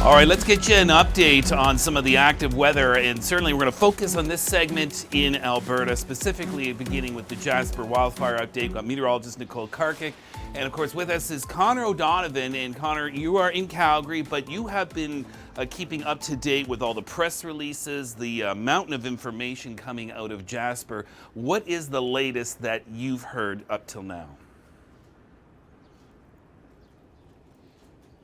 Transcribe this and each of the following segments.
All right, let's get you an update on some of the active weather, and certainly we're going to focus on this segment in Alberta, specifically beginning with the Jasper wildfire update. We've got meteorologist Nicole Karkic, and of course with us is Connor O'Donovan. And Connor, you are in Calgary, but you have been keeping up to date with all the press releases, the mountain of information coming out of Jasper. What is the latest that you've heard up till now?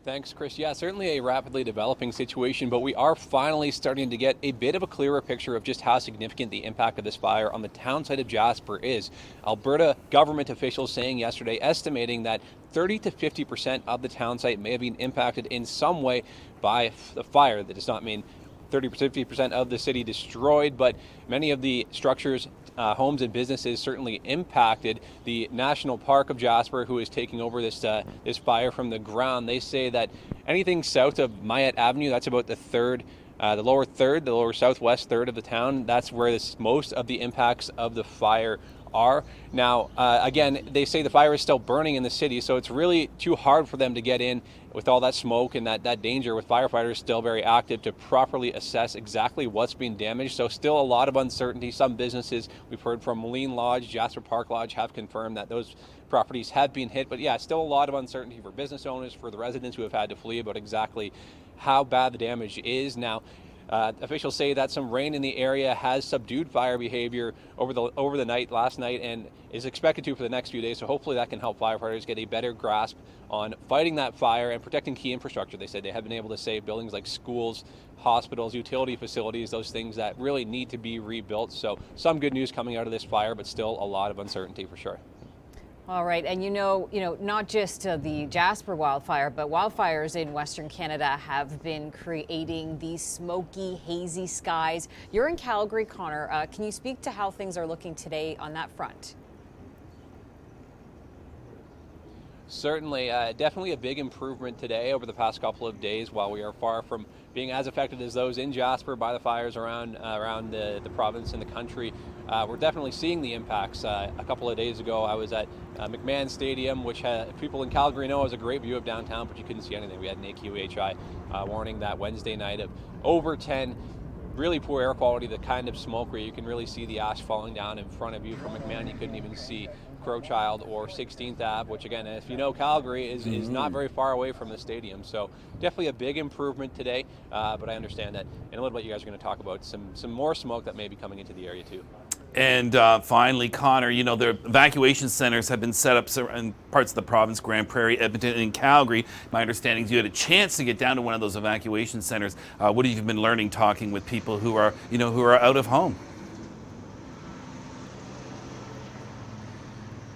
Thanks, Chris. Yeah, certainly a rapidly developing situation, but we are finally starting to get a bit of a clearer picture of just how significant the impact of this fire on the town site of Jasper is. Alberta government officials saying yesterday, estimating that 30 to 50% of the town site may have been impacted in some way by the fire. That does not mean 30 to 50% of the city destroyed, but many of the structures, homes and businesses certainly impacted. The National Park of Jasper, who is taking over this fire from the ground, they say that anything south of Mayette Avenue, that's about the lower southwest third of the town, that's where most of the impacts of the fire are. Now, again, they say the fire is still burning in the city, so it's really too hard for them to get in with all that smoke and that danger, with firefighters still very active, to properly assess exactly what's being damaged. So still a lot of uncertainty. Some businesses, we've heard from Moline Lodge, Jasper Park Lodge, have confirmed that those properties have been hit. But yeah, still a lot of uncertainty for business owners, for the residents who have had to flee, about exactly how bad the damage is. Now, officials say that some rain in the area has subdued fire behavior over the night, last night, and is expected to for the next few days. So hopefully that can help firefighters get a better grasp on fighting that fire and protecting key infrastructure. They said they have been able to save buildings like schools, hospitals, utility facilities, those things that really need to be rebuilt. So some good news coming out of this fire, but still a lot of uncertainty for sure. All right, and you know, not just the Jasper wildfire, but wildfires in Western Canada have been creating these smoky, hazy skies. You're in Calgary, Connor. Can you speak to how things are looking today on that front? Certainly, definitely a big improvement today over the past couple of days. While we are far from being as affected as those in Jasper by the fires around the province and the country, we're definitely seeing the impacts. A couple of days ago, I was at McMahon Stadium, which people in Calgary know has a great view of downtown, but you couldn't see anything. We had an AQHI warning that Wednesday night of over 10. Really poor air quality, the kind of smoke where you can really see the ash falling down in front of you. From McMahon, you couldn't even see Crowchild or 16th Ave, which again, if you know Calgary, is not very far away from the stadium. So definitely a big improvement today, but I understand that in a little bit you guys are going to talk about some more smoke that may be coming into the area too. And finally, Connor, you know, the evacuation centers have been set up in parts of the province, Grand Prairie, Edmonton, and Calgary. My understanding is you had a chance to get down to one of those evacuation centers. What have you been learning talking with people who are out of home?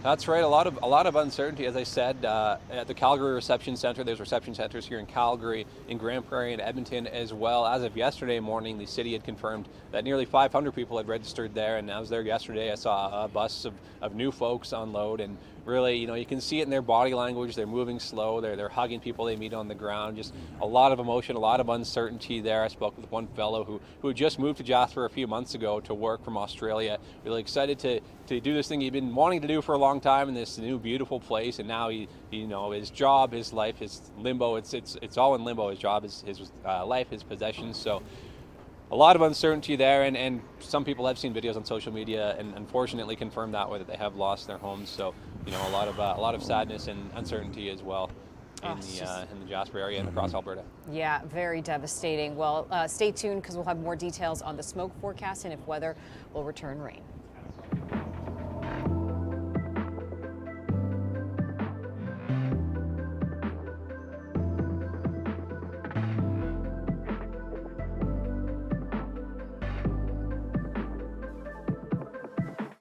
That's right. A lot of uncertainty, as I said. At the Calgary Reception Center, there's reception centers here in Calgary, in Grand Prairie, and Edmonton as well. As of yesterday morning, the city had confirmed that nearly 500 people had registered there. And I was there yesterday. I saw a bus of new folks unload, and really, you can see it in their body language. They're moving slow. They're hugging people they meet on the ground. Just a lot of emotion, a lot of uncertainty there. I spoke with one fellow who had just moved to Jasper a few months ago to work from Australia. Really excited to do this thing he'd been wanting to do for a long time in this new beautiful place, and now his job, his life, his limbo. It's all in limbo. His job, his life, his possessions. So a lot of uncertainty there, and some people have seen videos on social media and unfortunately confirmed that way, that they have lost their homes. So a lot of sadness and uncertainty as well in the Jasper area and across Alberta. Yeah, very devastating. Well, stay tuned because we'll have more details on the smoke forecast and if weather will return rain.